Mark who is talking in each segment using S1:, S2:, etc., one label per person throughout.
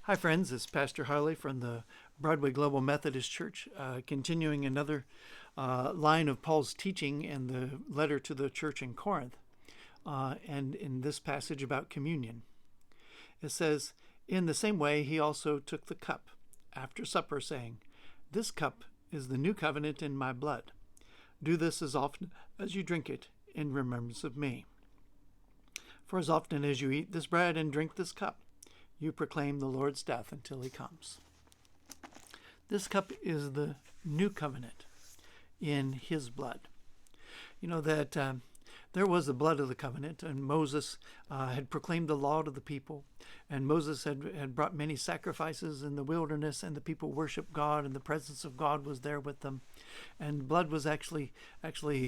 S1: Hi, friends. It's Pastor Harley from the Broadway Global Methodist Church, continuing another line of Paul's teaching in the letter to the church in Corinth, and in this passage about communion. It says, "In the same way, he also took the cup after supper, saying, 'This cup is the new covenant in my blood. Do this as often as you drink it in remembrance of me. For as often as you eat this bread and drink this cup, you proclaim the Lord's death until he comes.'" This cup is the new covenant in his blood. You know that there was the blood of the covenant, and Moses had proclaimed the law to the people, and Moses had brought many sacrifices in the wilderness, and the people worshiped God, and the presence of God was there with them, and blood was actually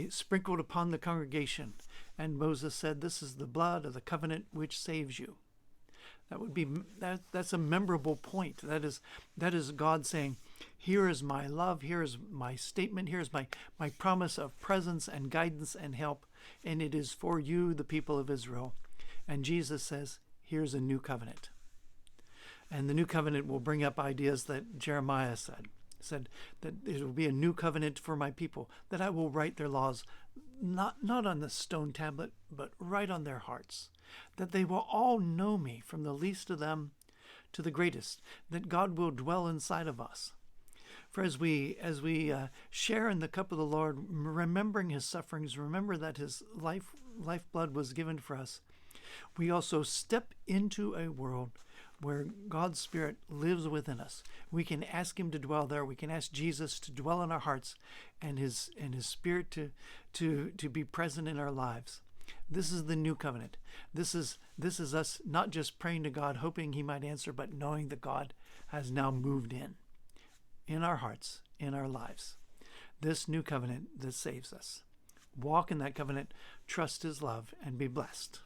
S1: sprinkled upon the congregation, and Moses said, "This is the blood of the covenant which saves you." That's a memorable point. That is God saying, "Here is my love, here is my statement, here is my promise of presence and guidance and help, and it is for you, the people of Israel." And Jesus says, "Here's a new covenant." And the new covenant will bring up ideas that Jeremiah said that it will be a new covenant for my people, that I will write their laws not on the stone tablet, but right on their hearts, that they will all know me, from the least of them to the greatest, that God will dwell inside of us. For as we share in the cup of the Lord, remembering his sufferings, remember that his lifeblood was given for us, we also step into a world where God's Spirit lives within us. We can ask him to dwell there. We can ask Jesus to dwell in our hearts, and his Spirit to be present in our lives. This is the new covenant. This is us not just praying to God, hoping he might answer, but knowing that God has now moved in our hearts, in our lives. This new covenant that saves us. Walk in that covenant, trust his love, and be blessed.